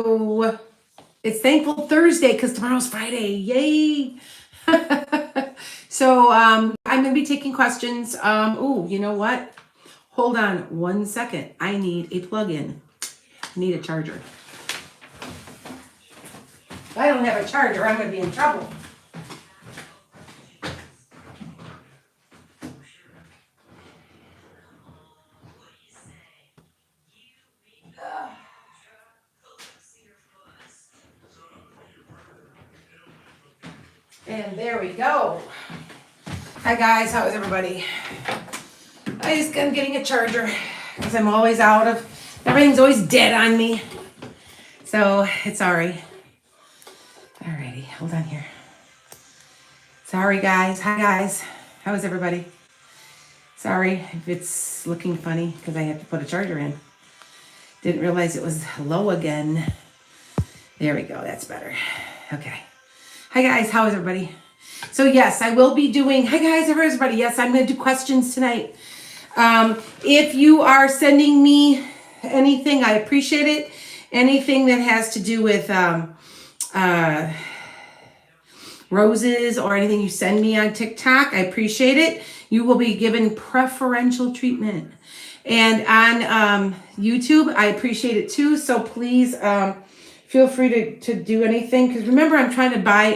Hello. It's Thankful Thursday because tomorrow's Friday. Yay. So I'm going to be taking questions. You know what? Hold on 1 second. I need a plug-in. I need a charger. If I don't have a charger, I'm going to be in trouble. And there we go. Hi guys, how is everybody? I'm getting a charger because I'm always everything's always dead on me. So it's sorry. Alrighty, hold on here. Sorry guys, hi guys. How is everybody? Sorry if it's looking funny because I have to put a charger in. Didn't realize it was low again. There we go, that's better. Okay. Hi guys, how is everybody? So yes, I will be doing, hi guys, how is everybody? Yes, I'm going to do questions tonight. If you are sending me anything, I appreciate it. Anything that has to do with roses or anything you send me on TikTok, I appreciate it. You will be given preferential treatment. And on YouTube, I appreciate it too. So please feel free to do anything. Because remember, I'm trying to buy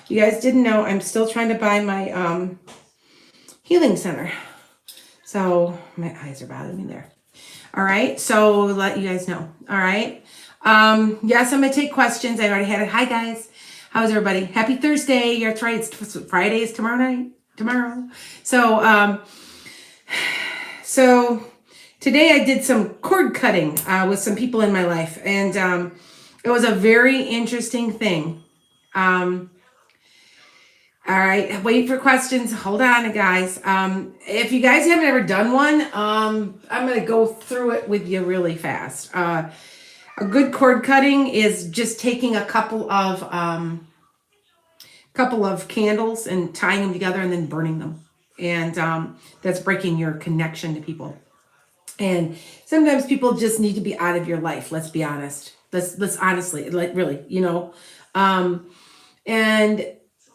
you guys didn't know, I'm still trying to buy my healing center. So my eyes are bothering me there. All right. So let you guys know. All right. Yes, I'm going to take questions. I already had it. Hi guys. How's everybody? Happy Thursday. That's right. It's Friday is tomorrow. So today I did some cord cutting with some people in my life. And it was a very interesting thing. All right, wait for questions. Hold on, guys. If you guys haven't ever done one, I'm going to go through it with you really fast. A good cord cutting is just taking a couple of candles and tying them together and then burning them. And that's breaking your connection to people. And sometimes people just need to be out of your life. Let's be honest. Let's honestly, like really, and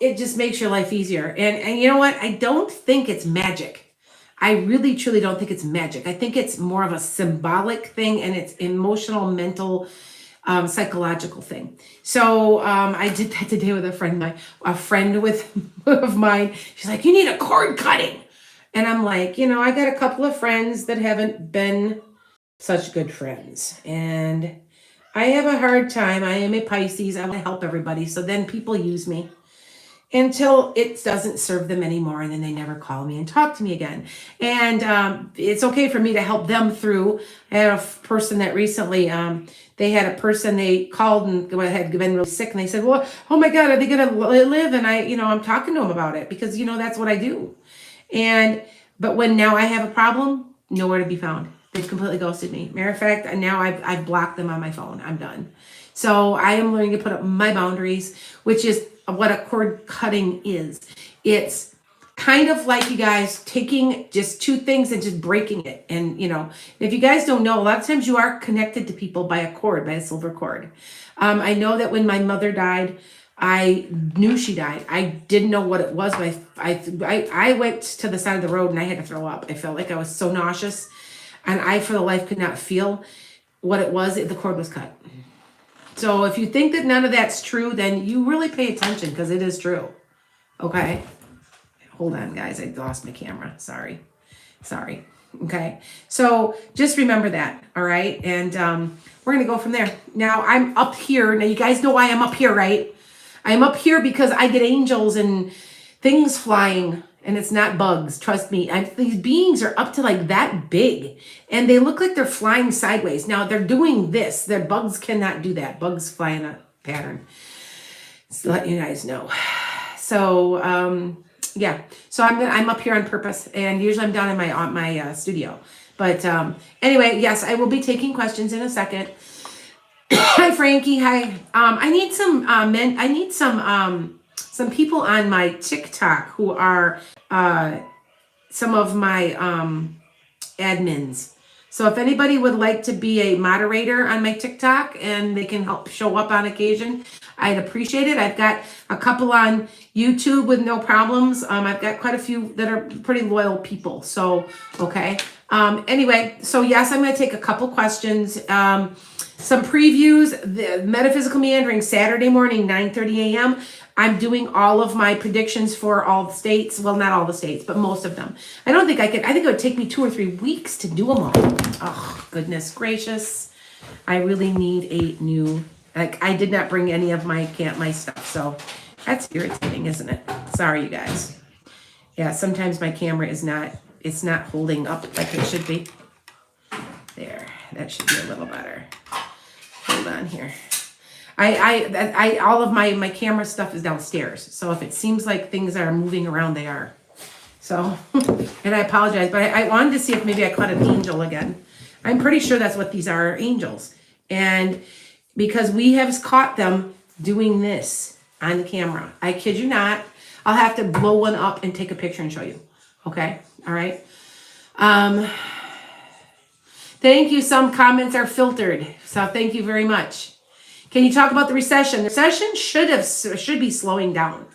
it just makes your life easier. And you know what? I don't think it's magic. I really, truly don't think it's magic. I think it's more of a symbolic thing, and it's emotional, mental, psychological thing. So I did that today with a friend of mine. She's like, "You need a cord cutting," and I'm like, I got a couple of friends that haven't been such good friends, and I have a hard time. I am a Pisces. I want to help everybody. So then people use me until it doesn't serve them anymore. And then they never call me and talk to me again. And it's okay for me to help them through. I had a person that recently, they called and had been really sick. And they said, well, oh my God, are they going to live? And I'm talking to them about it because, that's what I do. But when now I have a problem, nowhere to be found. They've completely ghosted me. Matter of fact, now I've blocked them on my phone. I'm done. So I am learning to put up my boundaries, which is what a cord cutting is. It's kind of like you guys taking just two things and just breaking it. And, if you guys don't know, a lot of times you are connected to people by a silver cord. I know that when my mother died, I knew she died. I didn't know what it was, but I went to the side of the road and I had to throw up. I felt like I was so nauseous. And I, for the life, could not feel what it was. The cord was cut. So if you think that none of that's true, then you really pay attention because it is true. Okay? Hold on, guys. I lost my camera. Sorry. Okay? So just remember that. All right? And we're going to go from there. Now, I'm up here. Now, you guys know why I'm up here, right? I'm up here because I get angels and things flying. And it's not bugs, trust me. These beings are up to like that big. And they look like they're flying sideways. Now they're doing this. Their bugs cannot do that. Bugs fly in a pattern. Just to let you guys know. So yeah. So I'm up here on purpose. And usually I'm down in my studio. But anyway, yes, I will be taking questions in a second. Hi Frankie. Hi. I need some people on my TikTok who are some of my admins. So if anybody would like to be a moderator on my TikTok and they can help show up on occasion, I'd appreciate it. I've got a couple on YouTube with no problems. I've got quite a few that are pretty loyal people. So, okay. Anyway, so yes, I'm going to take a couple questions. Some previews, the Metaphysical Meandering, Saturday morning, 9:30 a.m. I'm doing all of my predictions for all the states. Well, not all the states, but most of them. I think it would take me 2 or 3 weeks to do them all. Oh, goodness gracious. I really need a new, I did not bring any of my stuff. So that's irritating, isn't it? Sorry, you guys. Yeah, sometimes my camera it's not holding up like it should be. There, that should be a little better. Hold on here. All of my camera stuff is downstairs. So if it seems like things are moving around, they are. So, and I apologize, but I wanted to see if maybe I caught an angel again. I'm pretty sure that's what these are, angels. And because we have caught them doing this on the camera. I kid you not. I'll have to blow one up and take a picture and show you. Okay? All right. Thank you. Some comments are filtered. So thank you very much. Can you talk about the recession? The recession should be slowing down.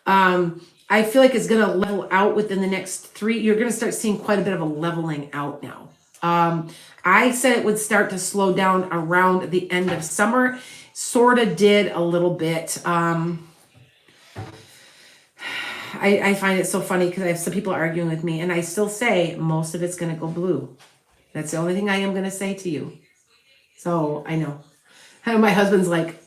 I feel like it's going to level out within the next 3. You're going to start seeing quite a bit of a leveling out now. I said it would start to slow down around the end of summer. Sort of did a little bit. I find it so funny because I have some people arguing with me, and I still say most of it's going to go blue. That's the only thing I am going to say to you. So I know my husband's like,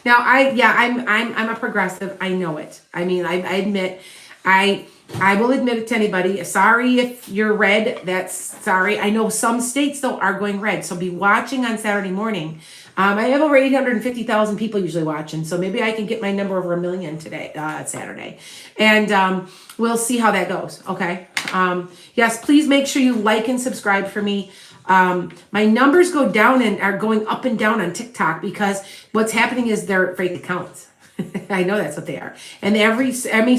now I'm a progressive. I know it. I mean, I admit, I will admit it to anybody. Sorry if you're red. That's sorry. I know some states though are going red. So be watching on Saturday morning. I have over 850,000 people usually watching. So maybe I can get my number over 1 million today, Saturday. And we'll see how that goes. Okay. Yes, please make sure you like and subscribe for me. My numbers go down and are going up and down on TikTok because what's happening is they're fake accounts. I know that's what they are. And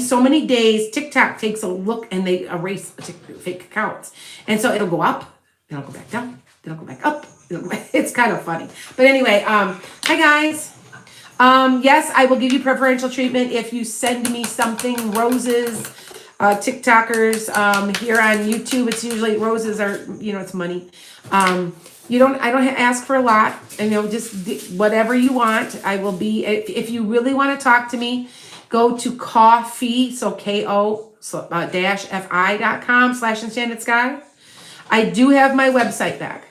so many days, TikTok takes a look and they erase fake accounts. And so it'll go up, then it'll go back down, then it'll go back up. It's kind of funny. But anyway, hi guys. Yes, I will give you preferential treatment if you send me something, roses, TikTokers, here on YouTube. It's usually roses are, it's money. I don't ask for a lot, and just whatever you want. I will be, if you really want to talk to me, go to coffee, so ko-fi.com/enchantedskye. I do have my website back.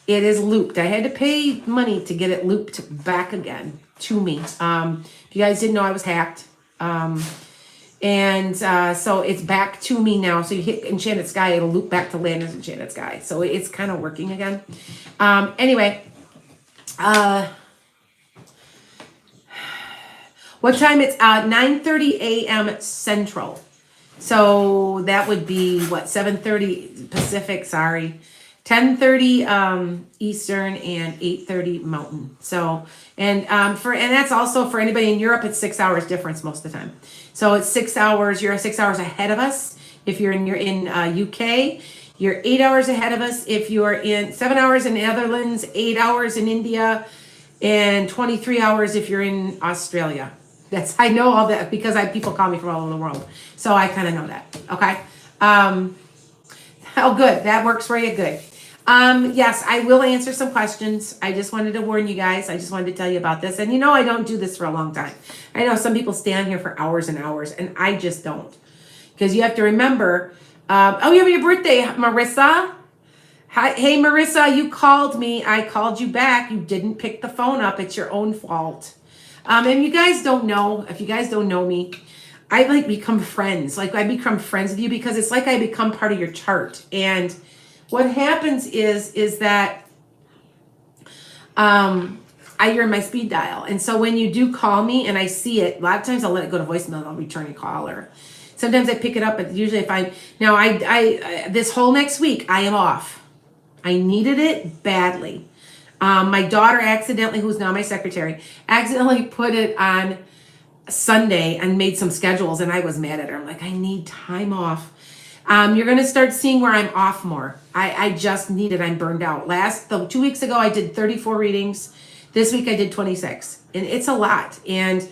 It is looped. I had to pay money to get it looped back again to me. If you guys didn't know, I was hacked. So it's back to me now. So you hit Enchanted Skye, it'll loop back to Landon's Enchanted Skye. So it's kind of working again. Anyway, what time? It's 9:30 a.m. Central. So that would be 7:30 Pacific. Sorry. 10:30 Eastern and 8:30 Mountain. So, and that's also for anybody in Europe, it's 6 hours difference most of the time. So it's 6 hours. You're 6 hours ahead of us. If you're in UK, you're 8 hours ahead of us. If you're in 7 hours in the Netherlands, 8 hours in India, and 23 hours if you're in Australia. I know all that because people call me from all over the world. So I kind of know that. Okay. Oh, good. That works for you. Good. Yes, I will answer some questions. I just wanted to warn you guys. I just wanted to tell you about this. And I don't do this for a long time. I know some people stand here for hours and hours, and I just don't. Because you have to remember, your birthday, Marissa. Hi, hey, Marissa, you called me. I called you back. You didn't pick the phone up. It's your own fault. And you guys don't know, if you guys don't know me, I become friends. I become friends with you because it's like I become part of your chart. And what happens is that you're in my speed dial. And so when you do call me and I see it, a lot of times I'll let it go to voicemail and I'll return a call. Or sometimes I pick it up, but usually this whole next week, I am off. I needed it badly. My daughter accidentally, who's now my secretary, accidentally put it on Sunday and made some schedules, and I was mad at her. I'm like, I need time off. You're going to start seeing where I'm off more. I just need it. I'm burned out. 2 weeks ago, I did 34 readings. This week I did 26, and it's a lot. And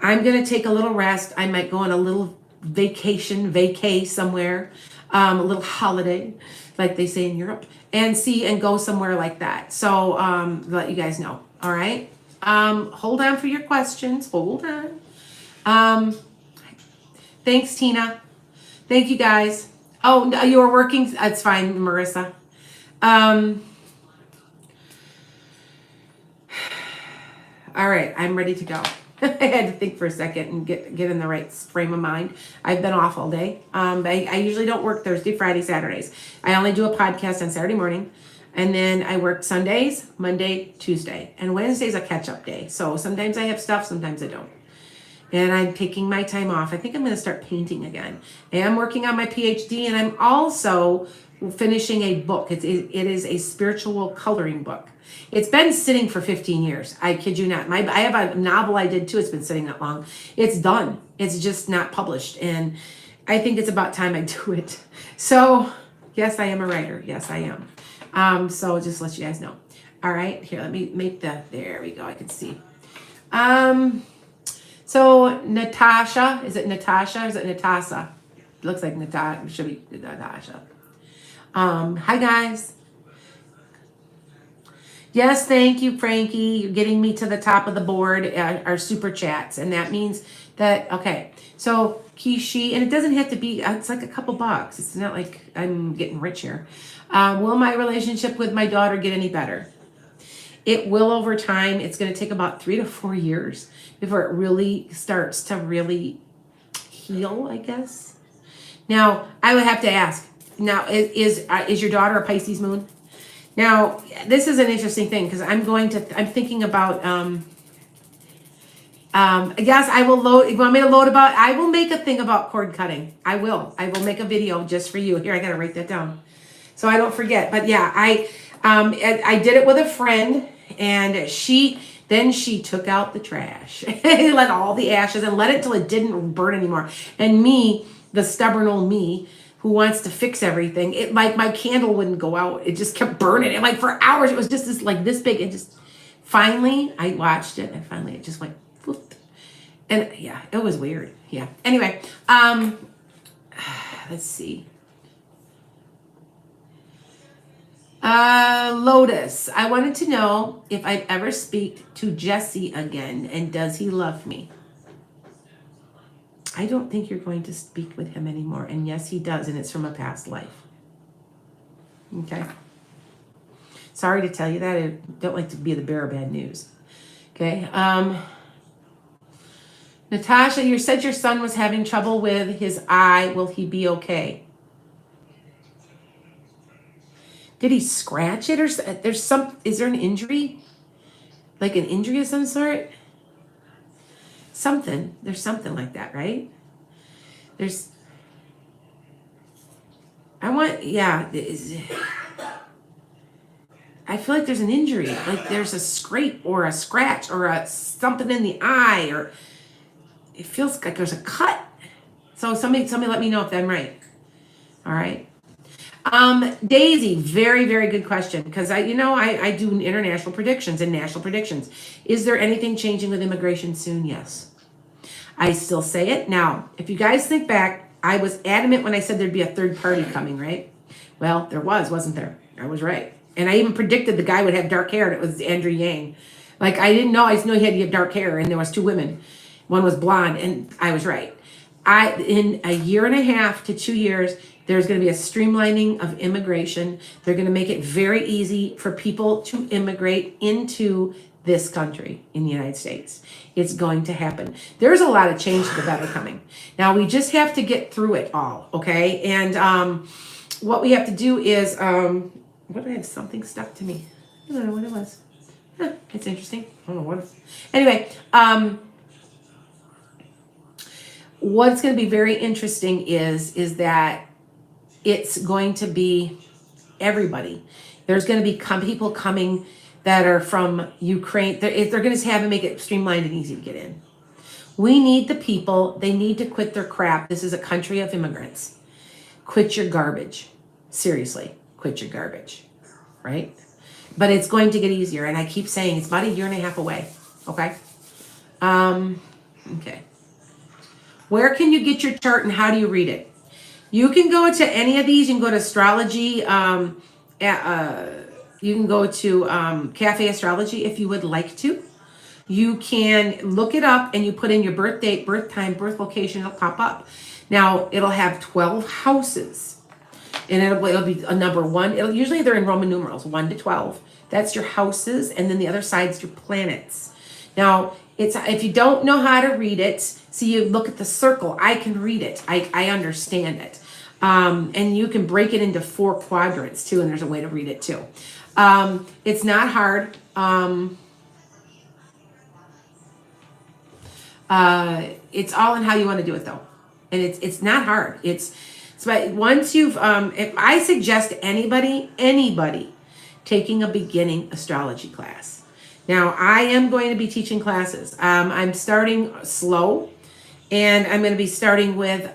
I'm going to take a little rest. I might go on a little vacay somewhere, a little holiday, like they say in Europe, and go somewhere like that. So let you guys know. All right. Hold on for your questions. Hold on. Thanks, Tina. Thank you, guys. Oh, no, you were working. That's fine, Marissa. All right, I'm ready to go. I had to think for a second and get in the right frame of mind. I've been off all day. I usually don't work Thursday, Friday, Saturdays. I only do a podcast on Saturday morning. And then I work Sundays, Monday, Tuesday. And Wednesday's a catch-up day. So sometimes I have stuff, sometimes I don't. And I'm taking my time off. I think I'm going to start painting again. I am working on my PhD, and I'm also finishing a book. It is a spiritual coloring book. It's been sitting for 15 years. I kid you not. I have a novel I did too. It's been sitting that long. It's done. It's just not published. And I think it's about time I do it. So yes, I am a writer. Yes, I am. So just let you guys know. All right, here, let me make there we go. I can see. So Natasha, is it Natasha or is it Natasa? It looks like Natasha, should be Natasha. Hi guys. Yes, thank you, Frankie. You're getting me to the top of the board, our super chats. And that means that, okay. So Kishi, and it doesn't have to be, it's like a couple bucks. It's not like I'm getting rich here. Will my relationship with my daughter get any better? It will over time. It's going to take about 3 to 4 years before it really starts to really heal, I guess. Now, I would have to ask, now, is your daughter a Pisces moon? Now, this is an interesting thing because I'm thinking about, yes, I will load, you want me to load about, I will make a thing about cord cutting. I will make a video just for you. Here, I got to write that down so I don't forget. But yeah, I did it with a friend, and she took out the trash, let all the ashes and let it till it didn't burn anymore. And me, the stubborn old me, who wants to fix everything, it like my candle wouldn't go out. It just kept burning. And like for hours, it was just this big. It just finally, I watched it, and finally it just went whoop. And yeah, it was weird. Yeah. Anyway, let's see. Lotus, I wanted to know if I'd ever speak to Jesse again, and does he love me? I don't think you're going to speak with him anymore. And yes, he does, and it's from a past life. Okay. Sorry to tell you that. I don't like to be the bearer of bad news. Okay. Natasha, you said your son was having trouble with his eye. Will he be okay? Did he scratch it, or is there an injury? Like an injury of some sort? There's something like that, right? I feel like there's an injury, like there's a scrape or a scratch or something in the eye, or it feels like there's a cut. So somebody let me know if I'm right. All right. Daisy, very, very good question. Because I do international predictions and national predictions. Is there anything changing with immigration soon? Yes. I still say it. Now, if you guys think back, I was adamant when I said there'd be a third party coming, right? Well, there wasn't there? I was right. And I even predicted the guy would have dark hair, and it was Andrew Yang. Like, I didn't know. I just knew he had to have dark hair, and there was 2 women. One was blonde, and I was right. In a year and a half to 2 years, there's going to be a streamlining of immigration. They're going to make it very easy for people to immigrate into this country in the United States. It's going to happen. There's a lot of change to the better coming. Now, we just have to get through it all, okay? And what we have to do is, what did I have? Something stuck to me. I don't know what it was. It's interesting. I don't know what. Anyway, what's going to be very interesting is that it's going to be everybody. There's going to be people coming that are from Ukraine. They're going to have to make it streamlined and easy to get in. We need the people. They need to quit their crap. This is a country of immigrants. quit your garbage. Seriously, quit your garbage, right? But it's going to get easier. And I keep saying it's about a year and a half away. Okay. Okay. Where can you get your chart and how do you read it? You can go to any of these. You can go to astrology. You can go to Cafe Astrology if you would like to. You can look it up and you put in your birth date, birth time, birth location. It'll pop up. Now, it'll have 12 houses. And it'll be a number one. Usually they're in Roman numerals, 1 to 12. That's your houses. And then the other side's your planets. Now, if you don't know how to read it, see, you look at the circle. I can read it. I understand it. And you can break it into 4 quadrants too, and there's a way to read it too. It's not hard. It's all in how you want to do it though. And it's not hard. But once you've, if I suggest anybody taking a beginning astrology class. Now, I am going to be teaching classes. I'm starting slow, and I'm going to be starting with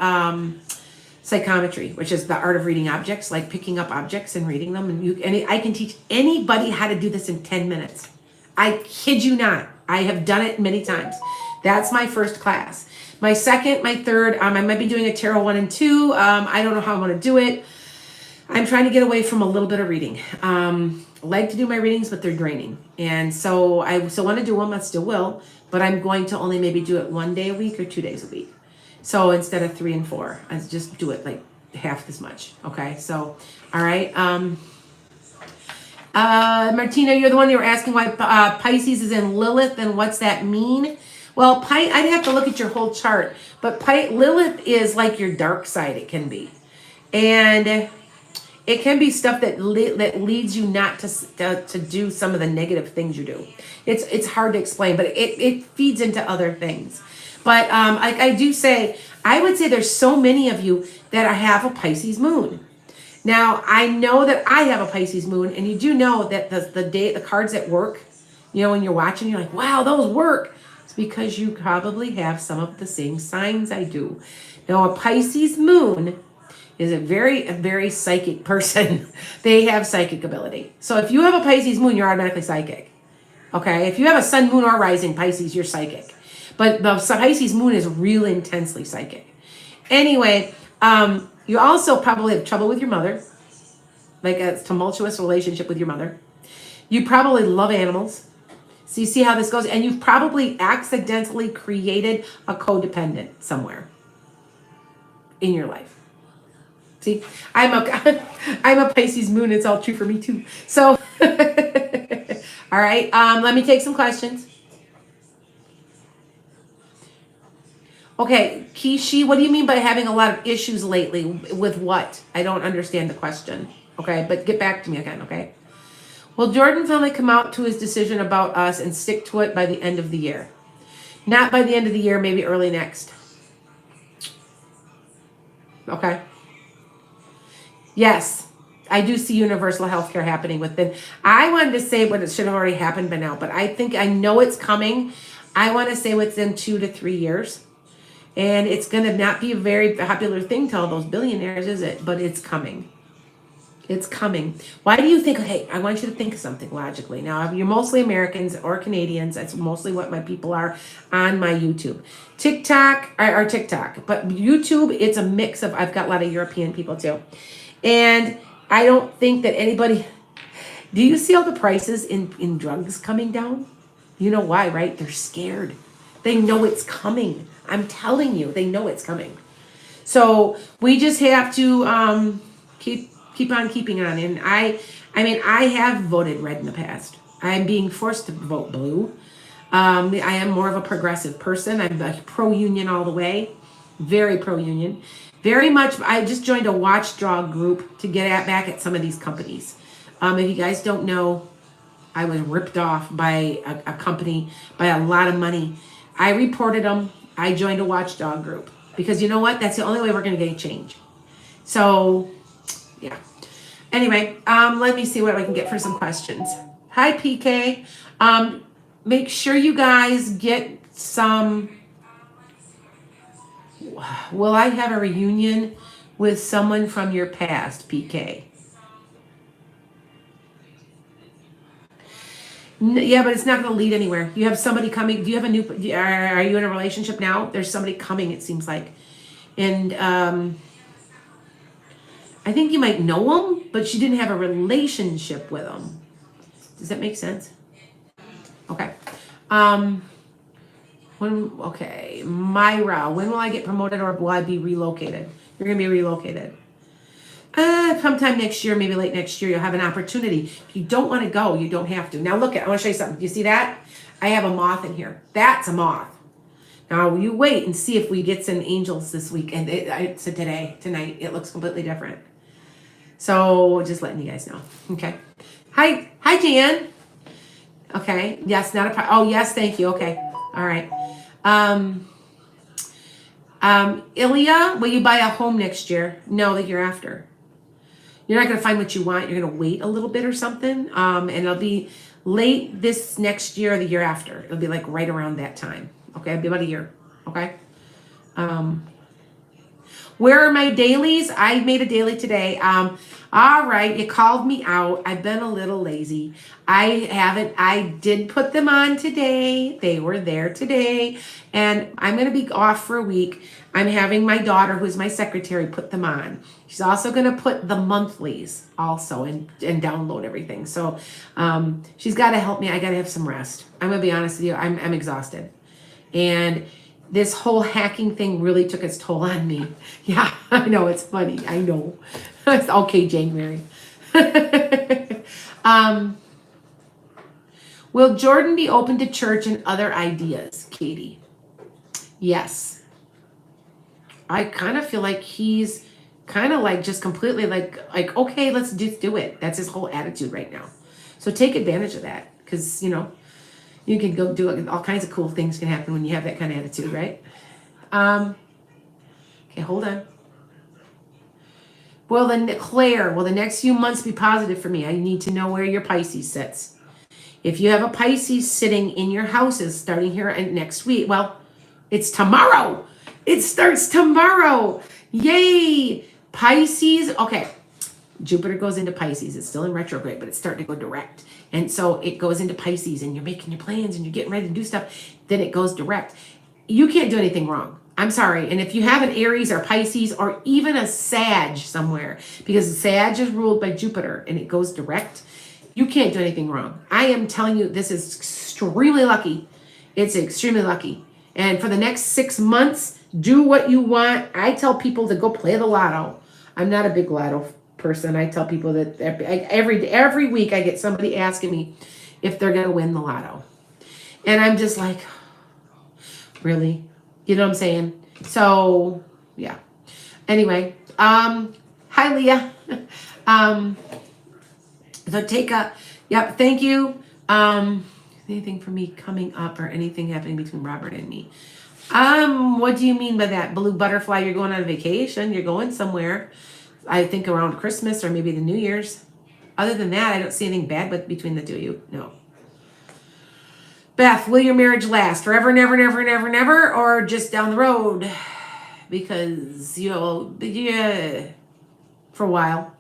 psychometry, which is the art of reading objects, like picking up objects and reading them. And I can teach anybody how to do this in 10 minutes. I kid you not. I have done it many times. That's my first class. My second, my third, I might be doing a tarot 1 and 2. I don't know how I want to do it. I'm trying to get away from a little bit of reading. I like to do my readings, but they're draining. And so I still want to do them. I still will. But I'm going to only maybe do it 1 day a week or 2 days a week. So instead of 3 and 4, I just do it like half as much. Okay. So, all right. Martina, you're the one that were asking why Pisces is in Lilith and what's that mean? Well, I'd have to look at your whole chart, but Lilith is like your dark side. It can be, and it can be stuff that leads you not to do some of the negative things you do. It's hard to explain, but it feeds into other things. But I do say, I would say there's so many of you that have a Pisces moon. Now, I know that I have a Pisces moon, and you do know that the cards that work, when you're watching, you're like, wow, those work. It's because you probably have some of the same signs I do. Now, a Pisces moon is a very psychic person. They have psychic ability. So if you have a Pisces moon, you're automatically psychic. Okay? If you have a sun, moon, or rising Pisces, you're psychic. But the Pisces moon is real intensely psychic. Anyway, you also probably have trouble with your mother, like a tumultuous relationship with your mother. You probably love animals. So you see how this goes? And you've probably accidentally created a codependent somewhere in your life. See, I'm a Pisces moon. It's all true for me too. So, all right, let me take some questions. Okay, Kishi, what do you mean by having a lot of issues lately? With what? I don't understand the question. Okay, but get back to me again, okay? Will Jordan finally come out to his decision about us and stick to it by the end of the year? Not by the end of the year, maybe early next. Okay. Yes, I do see universal health care happening within. I wanted to say what it should have already happened by now, but I know it's coming. I want to say within 2 to 3 years. And it's going to not be a very popular thing to all those billionaires, is it? But it's coming. It's coming. Why do you think, okay, I want you to think of something logically. Now, you're mostly Americans or Canadians. That's mostly what my people are on my YouTube. TikTok, but YouTube, it's a mix of, I've got a lot of European people too. And I don't think that anybody, do you see all the prices in drugs coming down? You know why, right? They're scared. They know it's coming. I'm telling you, they know it's coming. So we just have to keep on keeping on. And I have voted red in the past. I'm being forced to vote blue. I am more of a progressive person. I'm a pro-union all the way. Very pro-union. Very much, I just joined a watchdog group to get back at some of these companies. If you guys don't know, I was ripped off by a company by a lot of money. I reported them. I joined a watchdog group because you know what? That's the only way we're going to get change. So, yeah. Anyway, let me see what I can get for some questions. Hi, PK. Make sure you guys get some. Will I have a reunion with someone from your past, PK. Yeah, but it's not going to lead anywhere. You have somebody coming. Do you have a new, are you in a relationship now? There's somebody coming, it seems like. And I think you might know him, but you didn't have a relationship with him. Does that make sense? Okay. Okay, Myra, when will I get promoted or will I be relocated? You're going to be relocated. Sometime next year, maybe late next year, you'll have an opportunity. If you don't want to go, you don't have to. Now look at, I want to show you something. Do you see that? I have a moth in here. That's a moth. Now you wait and see if we get some angels this week. And it's tonight, it looks completely different. So just letting you guys know. Okay. Hi, Jan. Okay. Yes, not a, oh yes, thank you. Okay. All right. Ilya, will you buy a home next year? No, the year after. You're not going to find what you want. You're going to wait a little bit or something. And it'll be late this next year or the year after. It'll be like right around that time. Okay. It'll be about a year. Okay. Where are my dailies? I made a daily today. All right. You called me out. I've been a little lazy. I did put them on today. They were there today. And I'm going to be off for a week. I'm having my daughter, who's my secretary, put them on. She's also going to put the monthlies also and download everything. So she's got to help me. I got to have some rest. I'm going to be honest with you. I'm exhausted. And this whole hacking thing really took its toll on me. Yeah, I know. It's funny. I know. It's okay, Jane Mary. Will Jordan be open to church and other ideas, Katie? Yes. I kind of feel like he's kind of like just completely like, okay, let's just do it. That's his whole attitude right now. So take advantage of that because, you know, you can go do it. All kinds of cool things can happen when you have that kind of attitude, right? Okay, hold on. Claire, will the next few months be positive for me? I need to know where your Pisces sits. If you have a Pisces sitting in your houses starting here and next week, well, it's tomorrow. It starts tomorrow. Yay. Pisces. Okay. Jupiter goes into Pisces. It's still in retrograde, but it's starting to go direct. And so it goes into Pisces and you're making your plans and you're getting ready to do stuff. Then it goes direct. You can't do anything wrong. I'm sorry. And if you have an Aries or Pisces or even a Sag somewhere, because Sag is ruled by Jupiter and it goes direct, you can't do anything wrong. I am telling you, this is extremely lucky. It's extremely lucky. And for the next 6 months, do what you want. I tell people to go play the lotto. I'm not a big lotto person. I tell people that every week I get somebody asking me if they're going to win the lotto. And I'm just like, really? You know what I'm saying? So, yeah. Anyway, hi, Leah. So take a, yep, thank you. Anything for me coming up or anything happening between Robert and me? What do you mean by that? Blue butterfly, you're going on vacation. You're going somewhere. I think around Christmas or maybe the New Year's. Other than that, I don't see anything bad between the two of you. No. Beth, will your marriage last forever, never, never, never, never, or just down the road? Because yeah, for a while.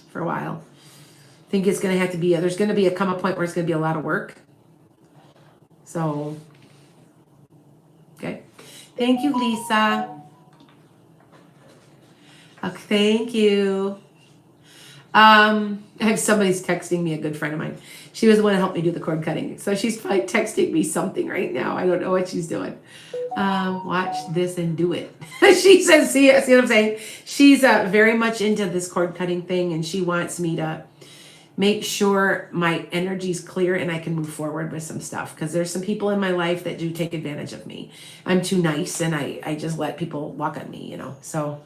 For a while. I think it's going to have to be, there's going to come a point where it's going to be a lot of work. So, okay. Thank you, Lisa. Okay, thank you. I have somebody's texting me, a good friend of mine. She was the one that helped me do the cord cutting. So she's probably texting me something right now. I don't know what she's doing. Watch this and do it. She says, see what I'm saying? She's very much into this cord cutting thing, and she wants me to make sure my energy's clear and I can move forward with some stuff. Because there's some people in my life that do take advantage of me. I'm too nice, and I just let people walk on me, so.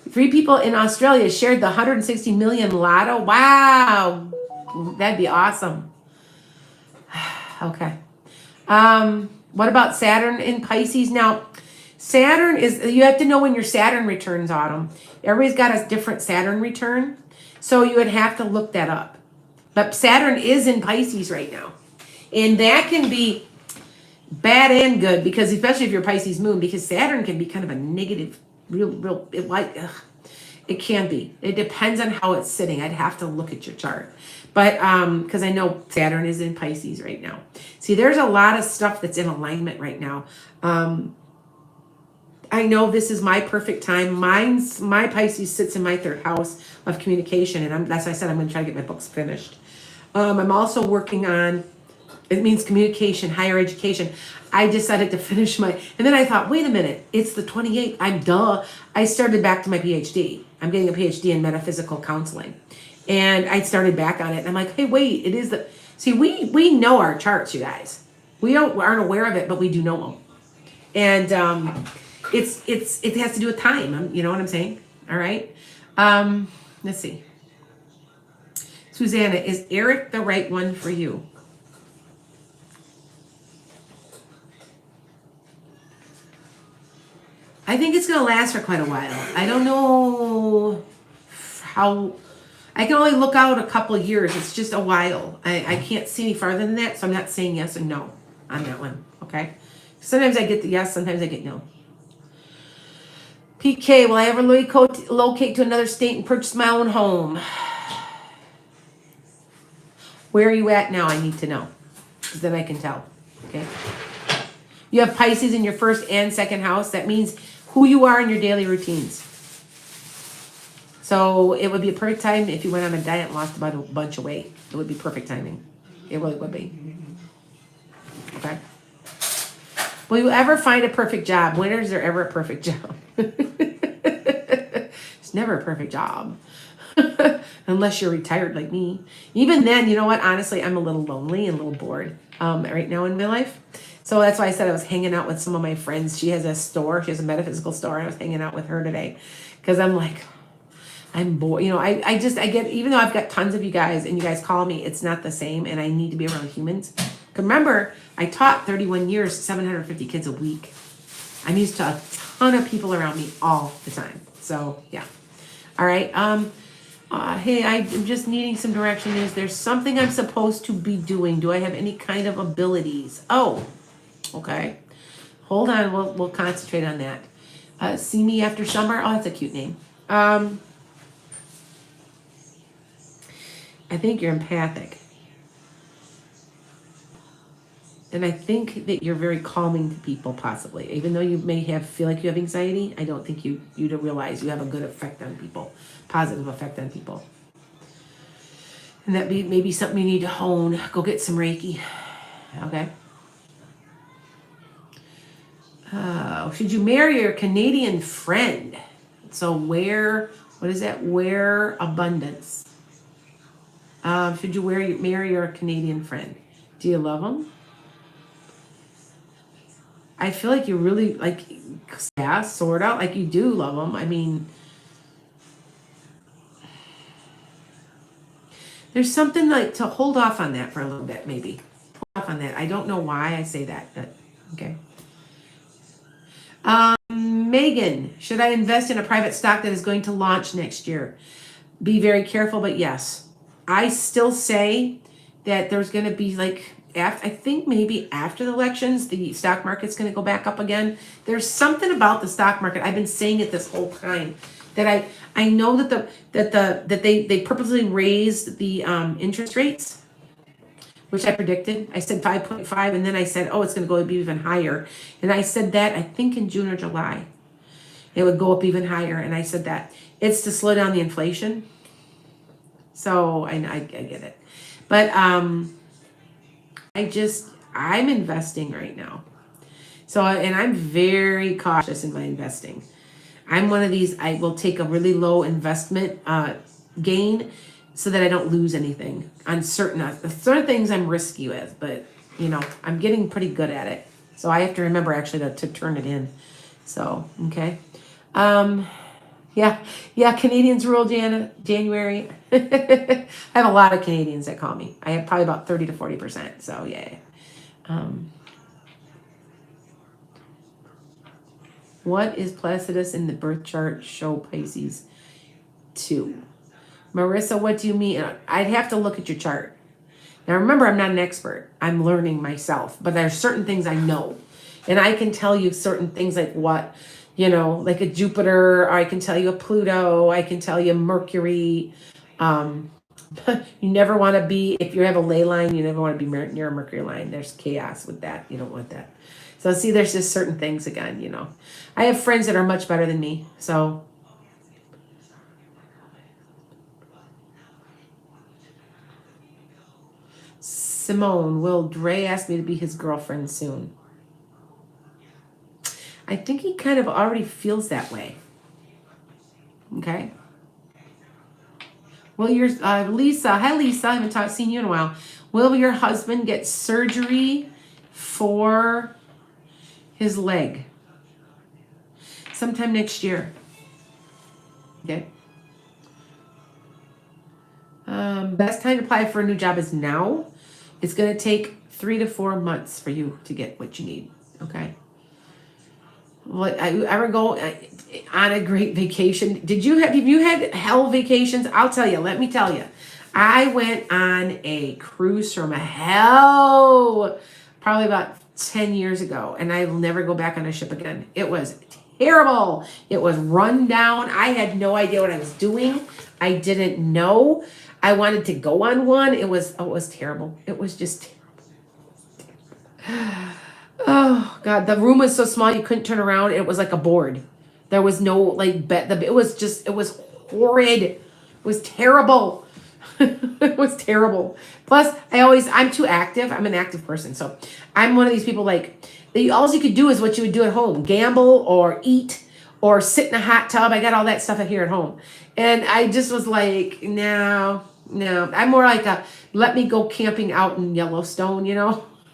3 people in Australia shared the 160 million lotto. Wow. That'd be awesome. Okay. What about Saturn in Pisces? Now, Saturn is, you have to know when your Saturn returns, Autumn. Everybody's got a different Saturn return. So you would have to look that up. But Saturn is in Pisces right now. And that can be, Bad and good, because especially if you're Pisces moon, because Saturn can be kind of a negative, real, it like, ugh, it can be. It depends on how it's sitting. I'd have to look at your chart. But because I know Saturn is in Pisces right now. See, there's a lot of stuff that's in alignment right now. I know this is my perfect time. My Pisces sits in my third house of communication, and that's why I said I'm going to try to get my books finished. I'm also working on, it means communication, higher education. I decided to finish my, and then I thought, wait a minute, it's the 28th. I started back to my PhD. I'm getting a PhD in metaphysical counseling. And I started back on it. And I'm like, hey, wait, it is the, see, we know our charts, you guys. We aren't aware of it, but we do know them. And it has to do with time. You know what I'm saying? All right. Let's see. Susanna, is Eric the right one for you? I think it's going to last for quite a while. I don't know how, I can only look out a couple of years. It's just a while. I can't see any farther than that, so I'm not saying yes and no on that one, okay? Sometimes I get the yes, sometimes I get no. PK, will I ever locate to another state and purchase my own home? Where are you at now? I need to know, because then I can tell, okay? You have Pisces in your first and second house. That means who you are in your daily routines. So it would be a perfect time if you went on a diet and lost about a bunch of weight. It would be perfect timing. It really would be. Okay. Will you ever find a perfect job? When is there ever a perfect job? It's never a perfect job. Unless you're retired like me. Even then, you know what? Honestly, I'm a little lonely and a little bored right now in my life. So that's why I said I was hanging out with some of my friends. She has a store. She has a metaphysical store. I was hanging out with her today because I'm like, I'm bored. You know, I get, even though I've got tons of you guys and you guys call me, it's not the same. And I need to be around humans. Remember, I taught 31 years, 750 kids a week. I'm used to a ton of people around me all the time. So yeah. All right. Hey, I'm just needing some direction. Is there something I'm supposed to be doing? Do I have any kind of abilities? Oh, okay. Hold on. We'll concentrate on that. See me after summer. Oh, that's a cute name. I think you're empathic. And I think that you're very calming to people, possibly. Even though you may feel like you have anxiety, I don't think you realize you have a good effect on people, positive effect on people. And that may be something you need to hone. Go get some Reiki. Okay. Should you marry your Canadian friend? So what is that? Wear abundance. Should you marry your Canadian friend? Do you love them? I feel like you really, like, yeah, sort of, like you do love them. I mean, there's something like to hold off on that for a little bit, maybe. Hold off on that. I don't know why I say that, but okay. Megan, should I invest in a private stock that is going to launch next year? Be very careful, but yes. I still say that there's going to be like, I think maybe after the elections, the stock market's going to go back up again. There's something about the stock market. I've been saying it this whole time that I know that they purposely raised the interest rates, which I predicted. I said 5.5, and then I said, oh, it's going to go even higher. And I said that I think in June or July, it would go up even higher. And I said that it's to slow down the inflation. So I get it, but I'm investing right now. So, and I'm very cautious in my investing. I'm one of these, I will take a really low investment gain so that I don't lose anything on certain things I'm risky with, but you know, I'm getting pretty good at it. So I have to remember actually to turn it in. So, okay. Yeah, Canadians rule January. I have a lot of Canadians that call me. I have probably about 30 to 40%. So yeah. What is Placidus in the birth chart show Pisces 2? Marissa, what do you mean? I'd have to look at your chart. Now remember, I'm not an expert. I'm learning myself, but there's certain things I know. And I can tell you certain things like what, like a Jupiter, or I can tell you a Pluto, I can tell you Mercury. You never want to be, if you have a ley line, you never want to be near a Mercury line. There's chaos with that. You don't want that. So see, there's just certain things again, I have friends that are much better than me. So Simone, will Dre ask me to be his girlfriend soon? I think he kind of already feels that way. Okay. Will your Lisa? Hi, Lisa. I haven't seen you in a while. Will your husband get surgery for his leg sometime next year? Okay. Best time to apply for a new job is now. It's going to take 3 to 4 months for you to get what you need. Okay. What I ever go on a great vacation? Have you had hell vacations? I'll tell you. Let me tell you. I went on a cruise from hell probably about 10 years ago, and I will never go back on a ship again. It was terrible. It was run down. I had no idea what I was doing. I didn't know. I wanted to go on one. It was terrible. It was just terrible. Oh God, the room was so small you couldn't turn around. It was like a board. There was no like bed. It was horrid. It was terrible. It was terrible. Plus, I'm too active. I'm an active person. So I'm one of these people all you could do is what you would do at home. Gamble or eat or sit in a hot tub. I got all that stuff here at home. And I just was like, no. I'm more like let me go camping out in Yellowstone,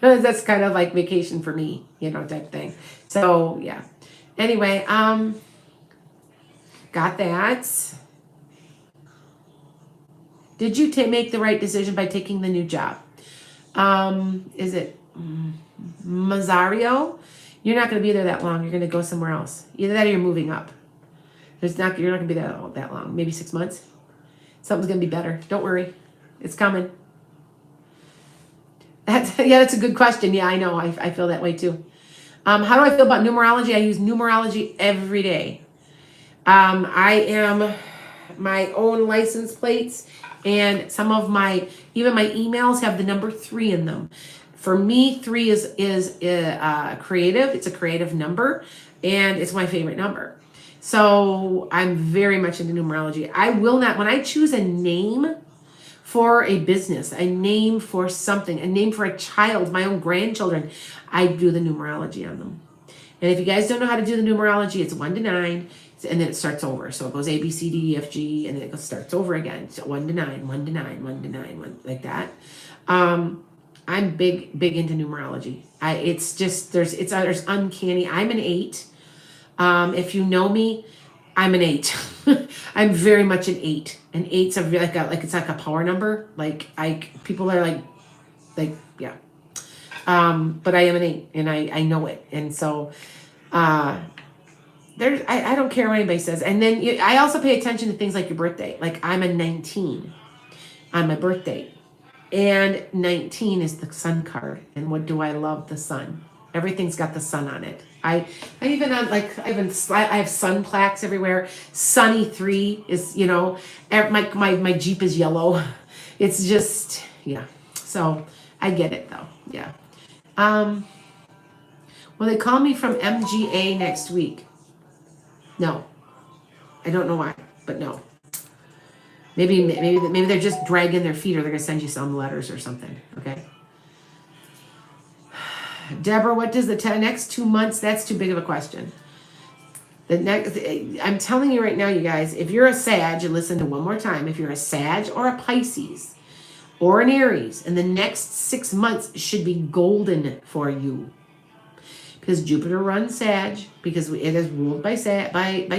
That's kind of like vacation for me, type thing. So yeah. Anyway, got that. Did you make the right decision by taking the new job? Is it Mazzario? You're not going to be there that long. You're going to go somewhere else. Either that or you're moving up. You're not going to be there that long. Maybe 6 months. Something's going to be better. Don't worry. It's coming. That's a good question. Yeah, I know. I feel that way too. How do I feel about numerology? I use numerology every day. I am my own license plates, and some of even my emails have the number 3 in them. For me, 3 is creative. It's a creative number, and it's my favorite number. So I'm very much into numerology. I will not, when I choose a name for a business, a name for something, a name for a child, my own grandchildren, I do the numerology on them. And if you guys don't know how to do the numerology, it's 1 to 9, and then it starts over. So it goes A, B, C, D, E, F, G, and then it starts over again. So 1 to 9, 1 to 9, 1 to 9, like that. I'm big into numerology. There's uncanny. I'm an 8. If you know me, I'm an 8. I'm very much an 8. An 8's it's like a power number. People are yeah. But I am an 8, and I know it, and so I don't care what anybody says. And then I also pay attention to things like your birthday. Like I'm a 19 on my birthday, and 19 is the sun card. And what do I love? The sun. Everything's got the sun on it. I have sun plaques everywhere. Sunny 3 is, my Jeep is yellow. It's just, yeah. So I get it though. Yeah. Will they call me from MGA next week? No. I don't know why, but no. Maybe they're just dragging their feet, or they're gonna send you some letters or something. Okay. Deborah, what does the next 2 months? That's too big of a question. I'm telling you right now, you guys, if you're a Sag, and listen to one more time, if you're a Sag or a Pisces or an Aries, and the next 6 months should be golden for you. Because Jupiter runs Sag, because it is ruled by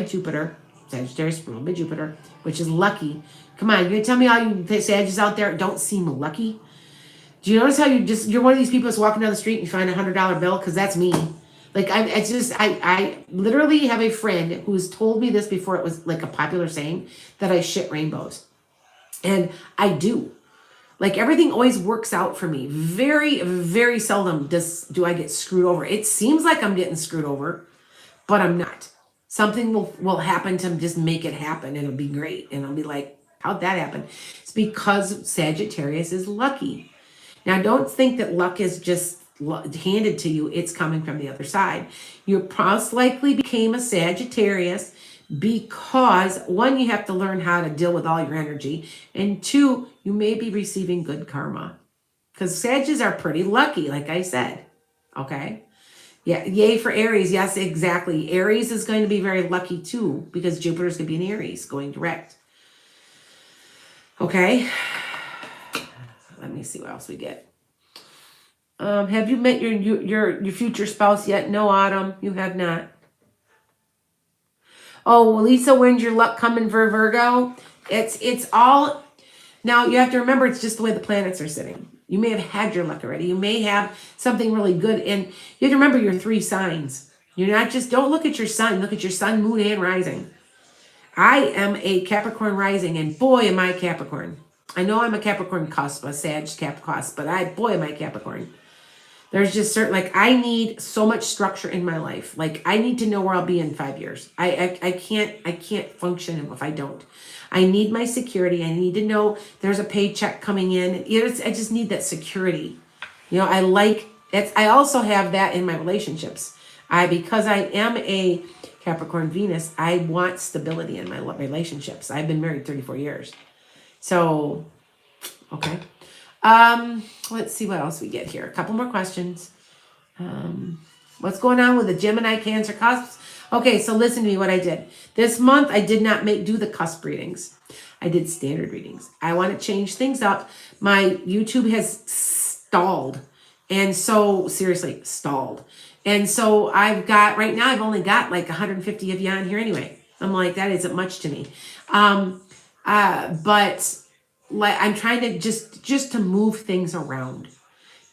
Jupiter. Sagittarius ruled by Jupiter, which is lucky. Come on, you're gonna tell me all you Sagittarius out there don't seem lucky? Do you notice how you're one of these people that's walking down the street and you find $100 bill? Because that's me. I literally have a friend who's told me this before it was like a popular saying, that I shit rainbows. And I do. Like everything always works out for me. Very, very seldom do I get screwed over. It seems like I'm getting screwed over, but I'm not. Something will happen to just make it happen. It'll be great. And I'll be like, how'd that happen? It's because Sagittarius is lucky. Now, don't think that luck is just handed to you. It's coming from the other side. You most likely became a Sagittarius because one, you have to learn how to deal with all your energy. And two, you may be receiving good karma. Because Sages are pretty lucky, like I said. Okay? Yeah, yay for Aries. Yes, exactly. Aries is going to be very lucky too, because Jupiter's going to be in Aries, going direct. Okay? Let me see what else we get. Have you met your future spouse yet? No, Autumn, you have not. Oh, Lisa, when's your luck coming for Virgo? It's all, now you have to remember it's just the way the planets are sitting. You may have had your luck already. You may have something really good. And you have to remember your 3 signs. You're not just, don't look at your sun. Look at your sun, moon, and rising. I am a Capricorn rising, and boy, am I Capricorn. I know I'm a Capricorn cusp, a Sag Cap cusp, but boy, am I Capricorn. There's just certain, like, I need so much structure in my life. Like, I need to know where I'll be in 5 years. I can't function if I don't. I need my security. I need to know there's a paycheck coming in. I just need that security. You know, I also have that in my relationships. Because I am a Capricorn Venus, I want stability in my relationships. I've been married 34 years. So, okay. Let's see what else we get here. A couple more questions. What's going on with the Gemini Cancer cusps? Okay, so listen to me what I did. This month, I did not do the cusp readings. I did standard readings. I want to change things up. My YouTube has stalled. And so, seriously, stalled. And so right now, I've only got like 150 of you on here anyway. I'm like, that isn't much to me. But like, I'm trying to just to move things around,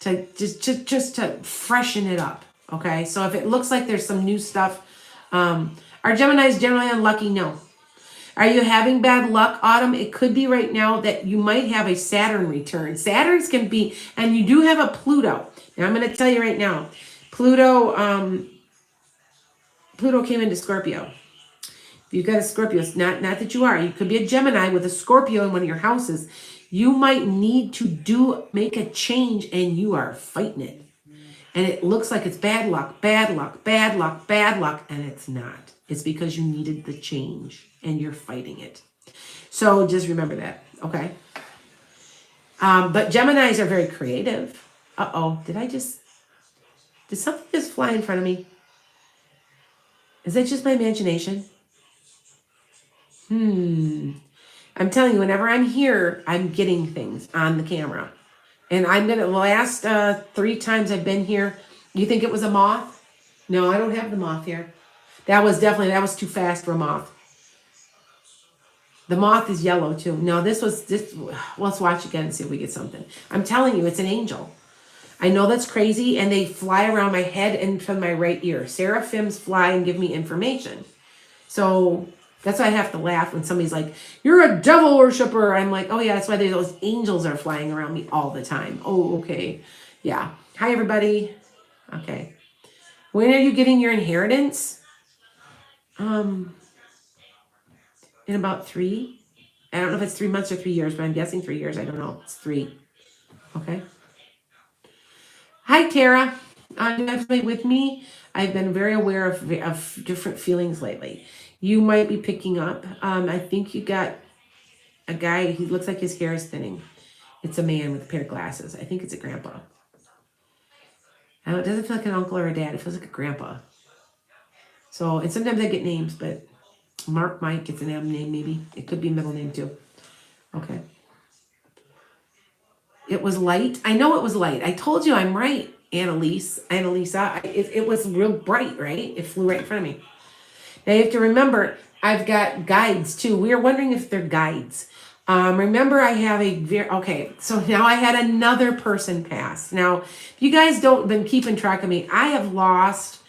to just to freshen it up. Okay. So if it looks like there's some new stuff, are Geminis generally unlucky? No. Are you having bad luck, Autumn? It could be right now that you might have a Saturn return. Saturns can be, and you do have a Pluto. Now I'm going to tell you right now, Pluto came into Scorpio. If you've got a Scorpio, it's not that you are. You could be a Gemini with a Scorpio in one of your houses. You might need to make a change, and you are fighting it. And it looks like it's bad luck, bad luck, bad luck, bad luck, and it's not. It's because you needed the change, and you're fighting it. So just remember that, okay? But Geminis are very creative. Uh-oh, did something just fly in front of me? Is that just my imagination? I'm telling you, whenever I'm here, I'm getting things on the camera. And the last 3 times I've been here, you think it was a moth? No, I don't have the moth here. That was too fast for a moth. The moth is yellow too. No, let's watch again and see if we get something. I'm telling you, it's an angel. I know that's crazy, and they fly around my head and from my right ear. Seraphims fly and give me information. So that's why I have to laugh when somebody's like, you're a devil worshiper. I'm like, oh yeah, that's why those angels are flying around me all the time. Oh, okay. Yeah. Hi, everybody. Okay. When are you getting your inheritance? In about 3. I don't know if it's 3 months or 3 years, but I'm guessing 3 years. I don't know. It's 3. Okay. Hi, Tara. You guys play with me? I've been very aware of different feelings lately. You might be picking up. I think you got a guy. He looks like his hair is thinning. It's a man with a pair of glasses. I think it's a grandpa. I don't, it doesn't feel like an uncle or a dad. It feels like a grandpa. So, and sometimes I get names, but Mark, Mike, it's an M name maybe. It could be a middle name too. Okay. It was light. I know it was light. I told you I'm right, Annalisa. It was real bright, right? It flew right in front of me. Now you have to remember, I've got guides too. We are wondering if they're guides. Remember, I have okay, so now I had another person pass. Now, if you guys don't been keeping track of me, I have lost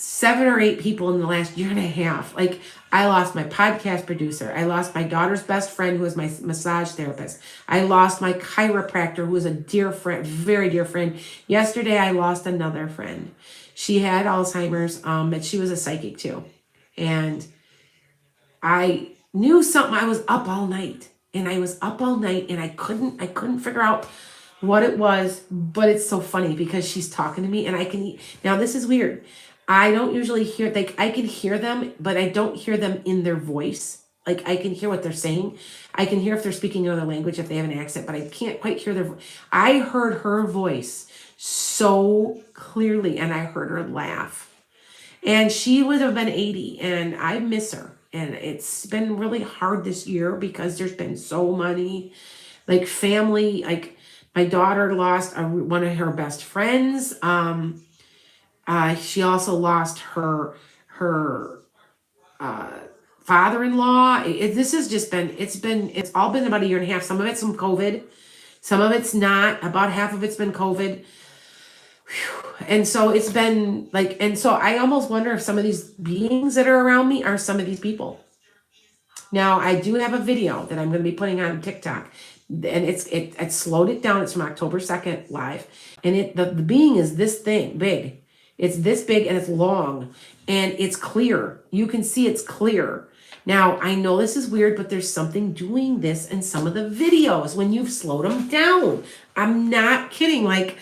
7 or 8 people in the last year and a half. Like, I lost my podcast producer. I lost my daughter's best friend, who was my massage therapist. I lost my chiropractor, who was a dear friend, very dear friend. Yesterday, I lost another friend. She had Alzheimer's, but she was a psychic too. And I knew something. I was up all night, and I couldn't figure out what it was, but it's so funny because she's talking to me, and now this is weird. I don't usually hear, like, I can hear them, but I don't hear them in their voice. Like, I can hear what they're saying. I can hear if they're speaking another language, if they have an accent, but I can't quite hear their voice. I heard her voice so clearly, and I heard her laugh. And she would have been 80, and I miss her. And it's been really hard this year because there's been so many, like, family, like, my daughter lost one of her best friends. She also lost her father-in-law. This has just been, it's all been about a year and a half. Some of it's from COVID. Some of it's not. About half of it's been COVID. Whew. And so it's been like, and so I almost wonder if some of these beings that are around me are some of these people. Now, I do have a video that I'm going to be putting on TikTok, and it slowed it down. It's from October 2nd live, and the being is this thing big. It's this big, and it's long, and it's clear. You can see it's clear. Now, I know this is weird, but there's something doing this in some of the videos when you've slowed them down. I'm not kidding. Like,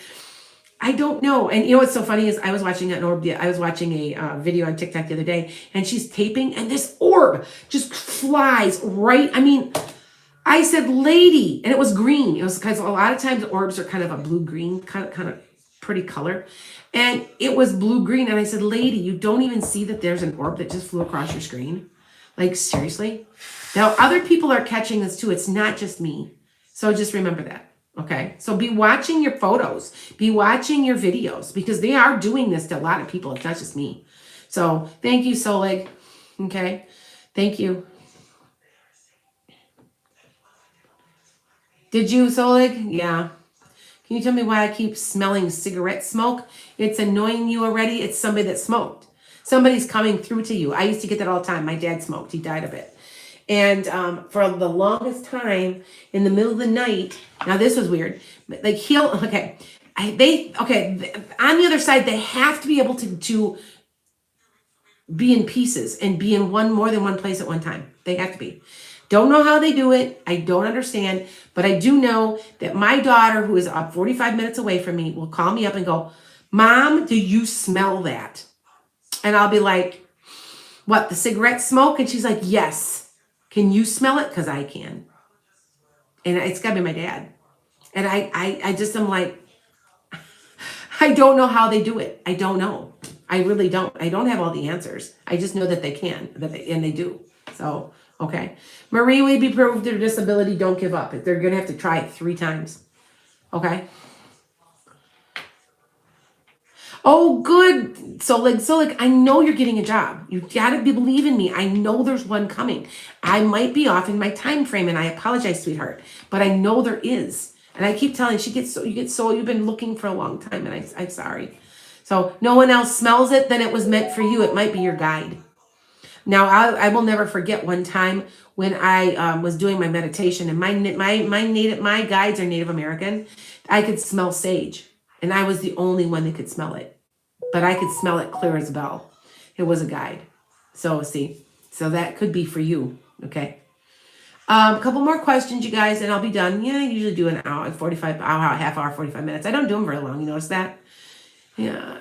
I don't know. And you know what's so funny is I was watching a video on TikTok the other day, and she's taping, and this orb just flies right. I mean, I said, lady, and it was green. It was because a lot of times orbs are kind of a blue-green kind of pretty color. And it was blue-green. And I said, lady, you don't even see that there's an orb that just flew across your screen? Like, seriously? Now, other people are catching this too. It's not just me. So just remember that. Okay? So be watching your photos. Be watching your videos, because they are doing this to a lot of people. It's not just me. So thank you, Solig. Okay? Thank you. Did you, Solig? Yeah. Can you tell me why I keep smelling cigarette smoke? It's annoying you already. It's somebody that smoked. Somebody's coming through to you. I used to get that all the time. My dad smoked. He died of it. And for the longest time, in the middle of the night, now this was weird. Like, on the other side, they have to be able to be in pieces and be in more than one place at one time. They have to be. Don't know how they do it. I don't understand. But I do know that my daughter, who is up 45 minutes away from me, will call me up and go, Mom, do you smell that? And I'll be like, what, the cigarette smoke? And she's like, yes. Can you smell it? Because I can. And it's got to be my dad. And I just am like, I don't know how they do it. I don't know. I really don't. I don't have all the answers. I just know that they can, and they do. So, okay. Marie will be proved their disability. Don't give up. They're going to have to try it 3 times. Okay. Oh, good. So I know you're getting a job. You got to believe in me. I know there's one coming. I might be off in my time frame, and I apologize, sweetheart, but I know there is. And I keep telling you've been looking for a long time, and I'm sorry. So no one else smells it, then it was meant for you. It might be your guide. Now, I will never forget one time when I was doing my meditation, and my guides are Native American. I could smell sage, and I was the only one that could smell it. But I could smell it clear as a bell. It was a guide. So that could be for you. Okay. A couple more questions, you guys, and I'll be done. Yeah, I usually do an hour, 45 hour, half hour, 45 minutes. I don't do them very long. You notice that? Yeah.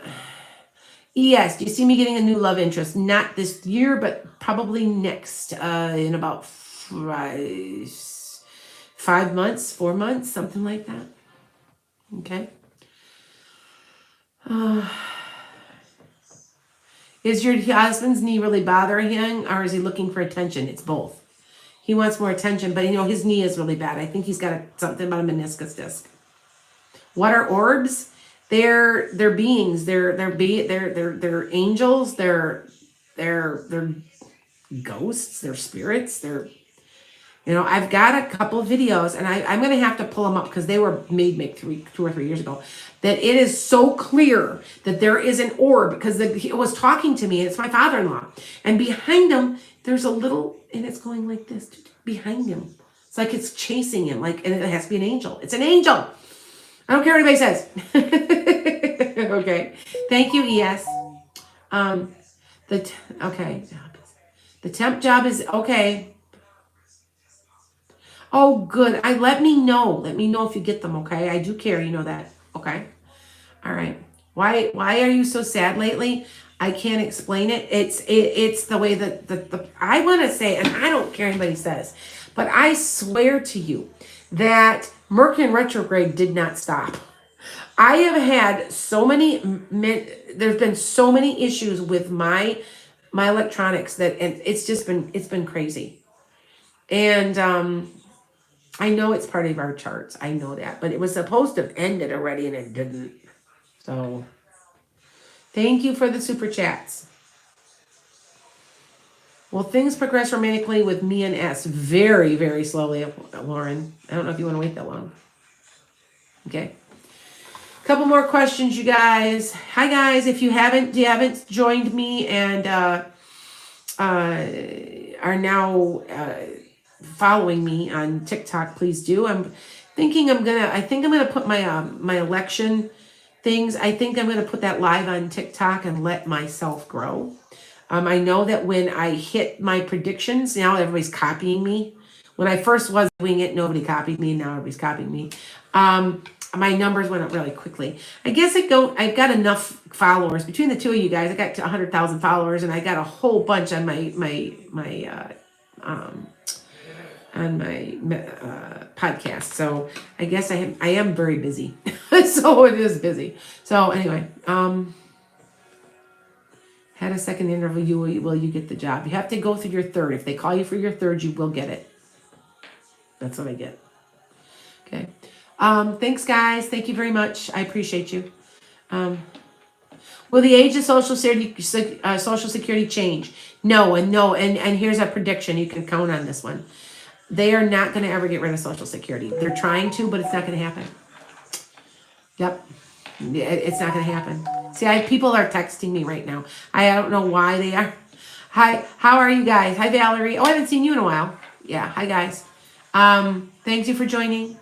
Yes. Do you see me getting a new love interest? Not this year, but probably next, in about 5 months, 4 months, something like that. Okay. Is your husband's knee really bothering him, or is he looking for attention? It's both. He wants more attention, but his knee is really bad. I think he's got something about a meniscus disc. What are orbs? They're beings. They're angels. They're ghosts. They're spirits. I've got a couple of videos, and I'm going to have to pull them up because they were made 2 or 3 years ago. That it is so clear that there is an orb, because it was talking to me. And it's my father-in-law, and behind him there's a little, and it's going like this behind him. It's like it's chasing him, and it has to be an angel. It's an angel. I don't care what anybody says. Okay. Thank you, ES. Okay. The temp job is okay. Oh, good. Let me know. Let me know if you get them, okay? I do care, you know that. Okay. All right. Why are you so sad lately? I can't explain it. It's the way that I want to say, and I don't care what anybody says, but I swear to you that Mercury in retrograde did not stop. I have had so many, there's been so many issues with my electronics and it's been crazy. And I know it's part of our charts. I know that, but it was supposed to have ended already and it didn't. So thank you for the super chats. Well, things progress romantically with me and S very, very slowly, Lauren. I don't know if you want to wait that long. Okay. Couple more questions, you guys. Hi, guys. If you haven't joined me and are now following me on TikTok, please do. I think I'm gonna put my my election things. I think I'm gonna put that live on TikTok and let myself grow. I know that when I hit my predictions, now everybody's copying me. When I first was doing it, nobody copied me. Now everybody's copying me. My numbers went up really quickly. I guess I've got enough followers between the two of you guys. I got to 100,000 followers, and I got a whole bunch on my podcast. So I guess I am very busy. So it is busy. So anyway, had a second interview. Will you get the job? You have to go through your third. If they call you for your third, you will get it. That's what I get. Okay. Thanks, guys. Thank you very much. I appreciate you. Will the age of Social Security change? No, and here's a prediction. You can count on this one. They are not going to ever get rid of Social Security. They're trying to, but it's not going to happen. Yep. It's not going to happen. See, people are texting me right now. I don't know why they are. Hi, how are you guys? Hi, Valerie. Oh, I haven't seen you in a while. Yeah, hi, guys. Thank you for joining.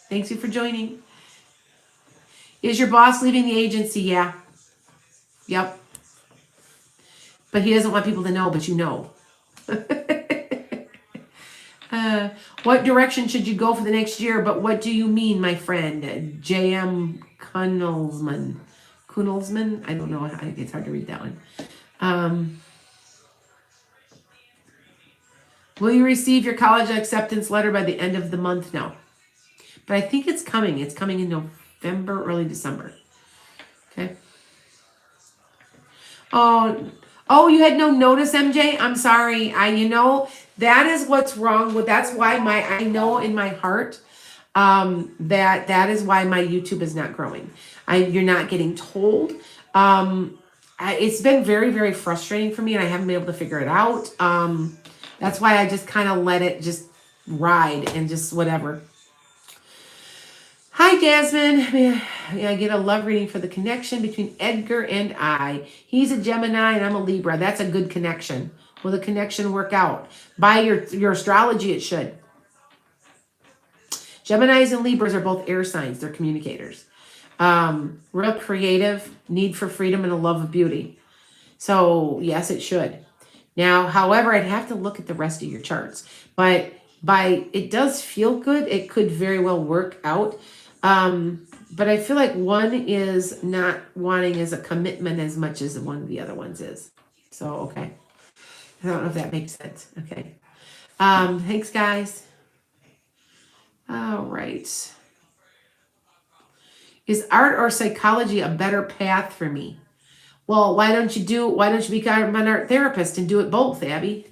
Thanks you for joining. Is your boss leaving the agency? Yeah. Yep. But he doesn't want people to know, but you know. What direction should you go for the next year? But what do you mean, my friend? J.M. Kunnelsman. I don't know. It's hard to read that one. Will you receive your college acceptance letter by the end of the month? No. But I think it's coming. It's coming in November, early December. Okay. Oh, you had no notice, MJ? I'm sorry. That is what's wrong with, that's why I know in my heart that is why my YouTube is not growing. You're not getting told. It's been very, very frustrating for me, and I haven't been able to figure it out. That's why I just kind of let it just ride and just whatever. Hi, Jasmine. I get a love reading for the connection between Edgar and I. He's a Gemini and I'm a Libra. That's a good connection. Will the connection work out? By your astrology, it should. Geminis and Libras are both air signs. They're communicators. Real creative, need for freedom, and a love of beauty. So, yes, it should. Now, however, I'd have to look at the rest of your charts. But it does feel good. It could very well work out. But I feel like one is not wanting as a commitment as much as one of the other ones is. So, okay. I don't know if that makes sense. Okay. Thanks, guys. All right. Is art or psychology a better path for me? Well, why don't you become an art therapist and do it both, Abby?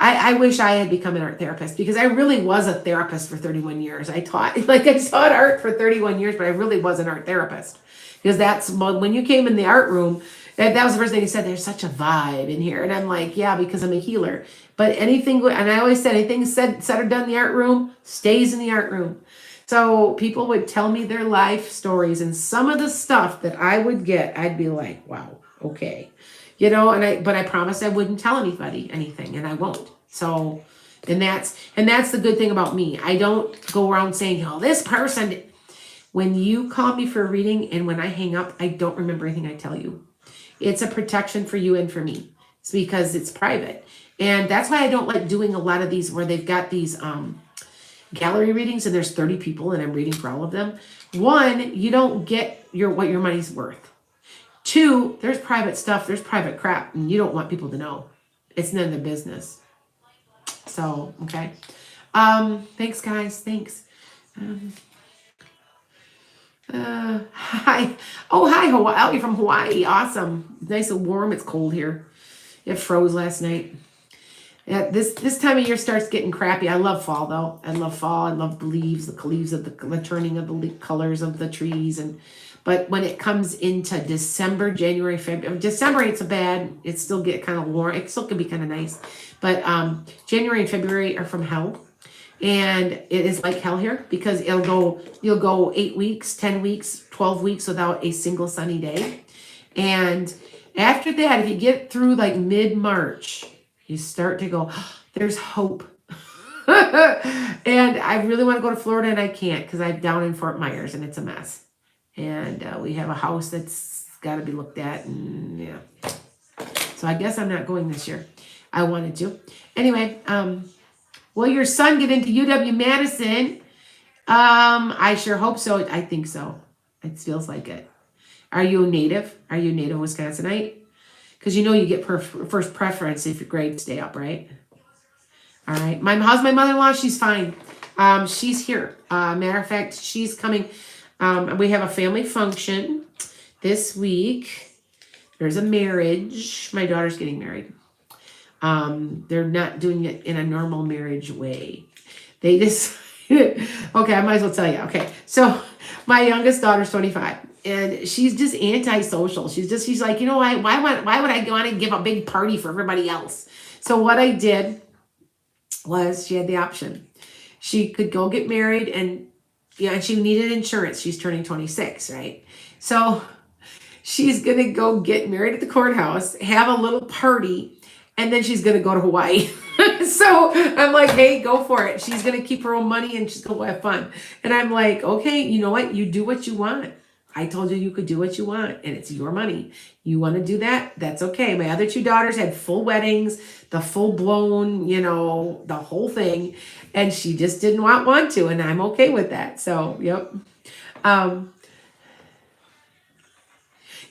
I wish I had become an art therapist, because I really was a therapist for 31 years. I taught art for 31 years, but I really was an art therapist, because that's when you came in the art room That was the first thing he said. There's such a vibe in here. And I'm like, yeah, because I'm a healer. But anything, and I always said, anything said or done in the art room stays in the art room. So people would tell me their life stories, and some of the stuff that I would get, I'd be like, wow, okay. But I promised I wouldn't tell anybody anything, and I won't. So, and that's the good thing about me. I don't go around saying, oh, this person. When you call me for a reading and when I hang up, I don't remember anything I tell you. It's a protection for you and for me. It's because it's private. And that's why I don't like doing a lot of these where they've got these gallery readings and there's 30 people and I'm reading for all of them. One, you don't get what your money's worth. Two, there's private stuff, there's private crap, and you don't want people to know. It's none of their business. So, okay. Thanks, guys. Thanks. Hi. Oh, hi, Hawaii. You're from Hawaii. Awesome. Nice and warm. It's cold here. It froze last night. Yeah, this time of year starts getting crappy. I love fall, though. I love fall. I love the leaves of the turning of the colors of the trees. But when it comes into December, January, February, December ain't so bad. It still get kind of warm. It still can be kind of nice. But January and February are from hell. And it is like hell here because you'll go 8 weeks, 10 weeks, 12 weeks without a single sunny day. And after that, if you get through like mid-March, you start to go, oh, there's hope. And I really want to go to Florida and I can't because I'm down in Fort Myers and it's a mess. And we have a house that's got to be looked at. And yeah. So I guess I'm not going this year. I wanted to. Anyway, will your son get into UW-Madison? I sure hope so. I think so. It feels like it. Are you a native? Are you a native Wisconsinite? Because you know you get first preference if your grades stay up, right? All right. How's my mother-in-law? She's fine. She's here. Matter of fact, she's coming. We have a family function this week. There's a marriage. My daughter's getting married. They're not doing it in a normal marriage way. They just, okay, I might as well tell you. Okay, so my youngest daughter's 25 and she's just antisocial. She's like, why would I want to give a big party for everybody else? So what I did was she had the option. She could go get married and she needed insurance. She's turning 26, right? So she's going to go get married at the courthouse, have a little party, and then she's going to go to Hawaii. So I'm like, hey, go for it. She's going to keep her own money and she's going to have fun. And I'm like, okay, you know what? You do what you want. I told you could do what you want and it's your money. You want to do that? That's okay. My other two daughters had full weddings, the full blown, the whole thing. And she just didn't want to. And I'm okay with that. So, yep.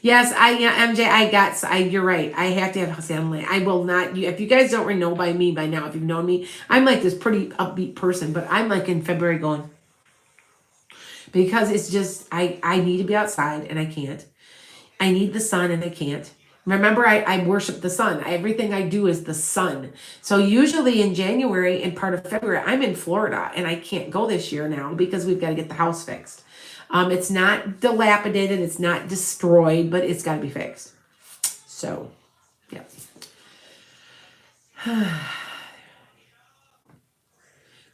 Yes, MJ, you're right. I have to have family. I will not, if you guys don't know by me by now, if you've known me, I'm like this pretty upbeat person, but I'm like in February going, because it's just, I need to be outside and I can't. I need the sun and I can't. Remember, I worship the sun. Everything I do is the sun. So usually in January and part of February, I'm in Florida and I can't go this year now because we've got to get the house fixed. It's not dilapidated, it's not destroyed, but it's got to be fixed. So, yeah.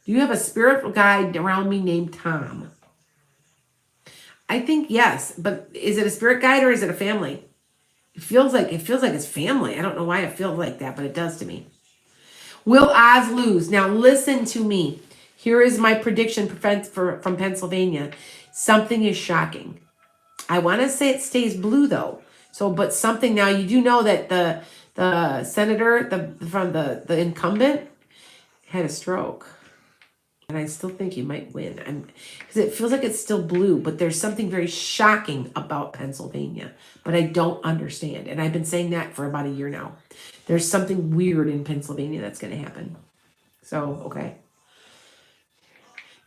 Do you have a spiritual guide around me named Tom? I think yes, but is it a spirit guide or is it a family? It feels like it's family. I don't know why it feels like that, but it does to me. Will Oz lose? Now listen to me. Here is my prediction from Pennsylvania. Something is shocking. I want to say it stays blue though. So, but something now, you do know that the senator from the incumbent had a stroke. And I still think he might win. Because it feels like it's still blue, but there's something very shocking about Pennsylvania. But I don't understand. And I've been saying that for about a year now. There's something weird in Pennsylvania that's going to happen. So, okay.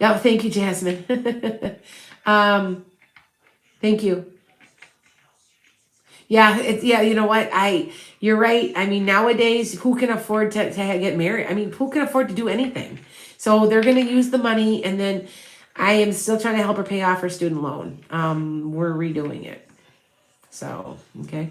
Yeah, thank you, Jasmine. Thank you. Yeah, you know what? You're right. I mean, nowadays, who can afford to get married? I mean, who can afford to do anything? So they're going to use the money, and then I am still trying to help her pay off her student loan. We're redoing it. So, okay.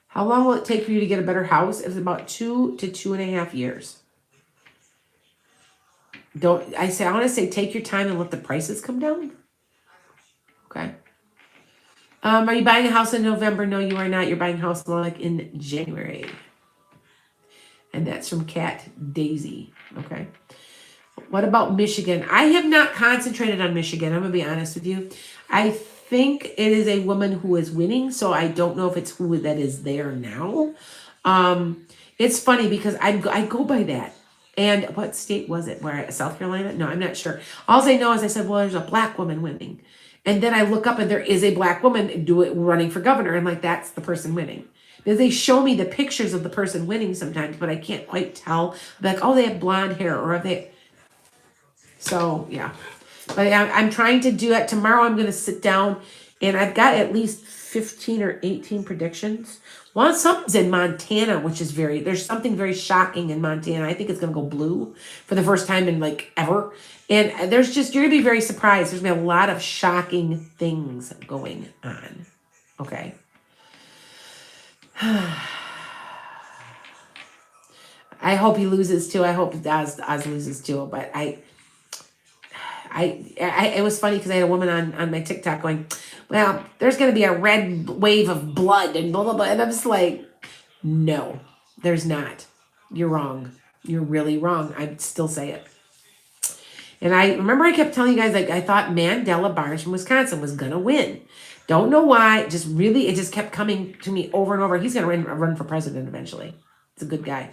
How long will it take for you to get a better house? It's about 2 to 2.5 years. I want to say take your time and let the prices come down. Okay. Are you buying a house in November? No, you are not. You're buying a house more like in January. And that's from Cat Daisy. Okay. What about Michigan? I have not concentrated on Michigan. I'm going to be honest with you. I think it is a woman who is winning, so I don't know if it's who that is there now. It's funny because I go by that. And what state was it? Where, South Carolina? No, I'm not sure. All I know is I said, well, there's a black woman winning. And then I look up and there is a black woman running for governor. And like, that's the person winning. Because they show me the pictures of the person winning sometimes, but I can't quite tell. Like, oh, they have blonde hair or have they... So, yeah. But I'm trying to do it. Tomorrow I'm going to sit down and I've got at least 15 or 18 predictions. Well, something's in Montana, which is there's something very shocking in Montana. I think it's going to go blue for the first time in like ever. And you're going to be very surprised. There's going to be a lot of shocking things going on. Okay. I hope he loses too. I hope Oz loses too. But it was funny because I had a woman on my TikTok going, well, there's going to be a red wave of blood and blah, blah, blah. And I'm just like, no, there's not. You're wrong. You're really wrong. I'd still say it. And I remember I kept telling you guys, like, I thought Mandela Barnes from Wisconsin was going to win. Don't know why. It just kept coming to me over and over. He's going to run for president eventually. It's a good guy.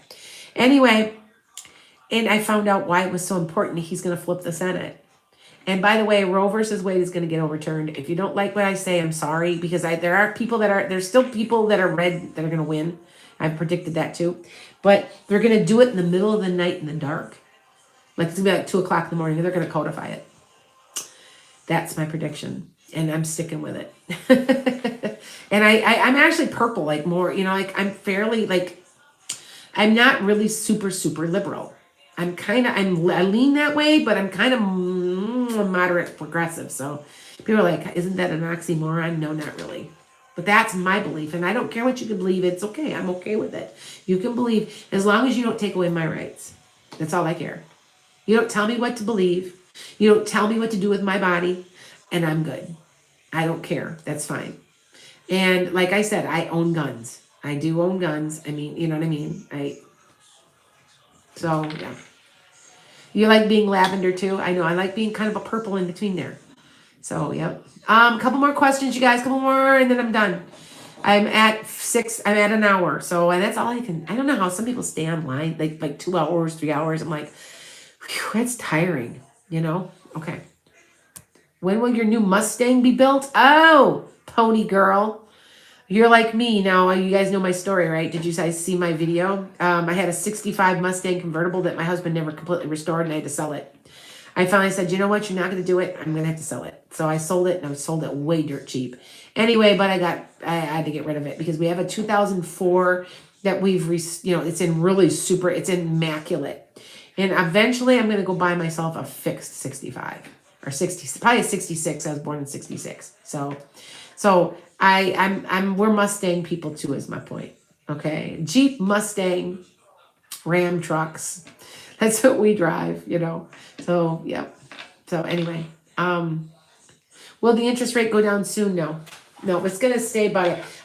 Anyway, and I found out why it was so important. He's going to flip the Senate. And by the way, Roe versus Wade is going to get overturned. If you don't like what I say, I'm sorry, because there's still people that are red that are going to win. I've predicted that too. But they're going to do it in the middle of the night in the dark. Like it's going to be like 2 o'clock in the morning and they're going to codify it. That's my prediction. And I'm sticking with it. And I'm actually purple, like more, like I'm fairly like, I'm not really super, super liberal. I lean that way, but I'm kind of moderate progressive. So people are like, isn't that an oxymoron? No, not really. But that's my belief. And I don't care what you can believe. It's okay. I'm okay with it. You can believe as long as you don't take away my rights. That's all I care. You don't tell me what to believe. You don't tell me what to do with my body. And I'm good. I don't care. That's fine. And like I said, I own guns. I do own guns. I mean, you know what I mean? So, yeah. You like being lavender too? I know. I like being kind of a purple in between there. So, yep. A couple more questions, you guys. Couple more, and then I'm done. I'm at an hour. So, and that's all I don't know how some people stay online like 2 hours, 3 hours. I'm like, whew, that's tiring, Okay. When will your new Mustang be built? Oh, pony girl. You're like me now. You guys know my story, right? Did you guys see my video? I had a 65 Mustang convertible that my husband never completely restored and I had to sell it. I finally said, you know what? You're not going to do it. I'm going to have to sell it. So I sold it and I sold it way dirt cheap. Anyway, but I had to get rid of it because we have a 2004 that it's in really super, it's immaculate. And eventually I'm going to go buy myself a fixed 65 or 60, probably a 66. I was born in 66. So we're Mustang people too, is my point. Okay. Jeep, Mustang, Ram trucks. That's what we drive, So, yeah. So anyway, will the interest rate go down soon? No, it's going to stay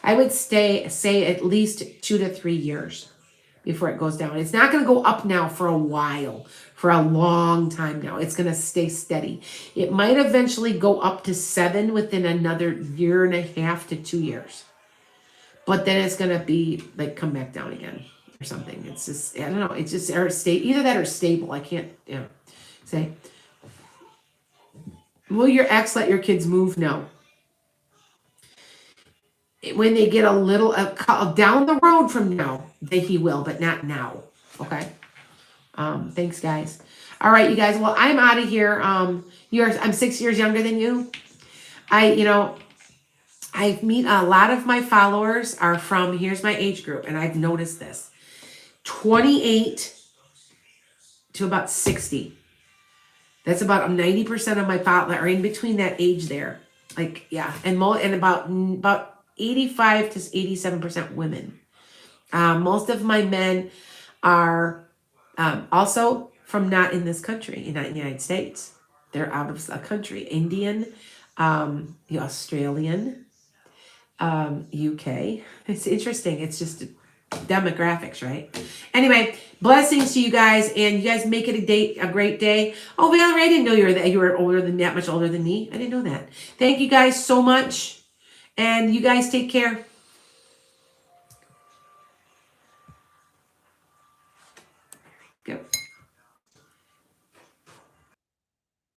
I would say at least 2 to 3 years before it goes down. It's not going to go up now for a while, for a long time now. It's going to stay steady. It might eventually go up to 7 within another 1.5 to 2 years. But then it's going to be like come back down again or something. It's just, I don't know. It's just either that or stable. I can't say. Will your ex let your kids move? No. When they get a little down the road from now, he will, but not now. Okay. Thanks, guys. All right, you guys. Well, I'm out of here. I'm 6 years younger than you. I meet a lot of my followers are from, here's my age group, and I've noticed this, 28 to about 60. That's about 90% of my followers are in between that age there. Like, yeah. And about 85 to 87% women. Most of my men are also from not in this country, not in the United States. They're out of the country. Indian, Australian, UK. It's interesting. It's just demographics, right? Anyway, blessings to you guys, and you guys make it a great day. Oh, Valerie, I didn't know you were older than that much older than me. I didn't know that. Thank you guys so much, and you guys take care. Go.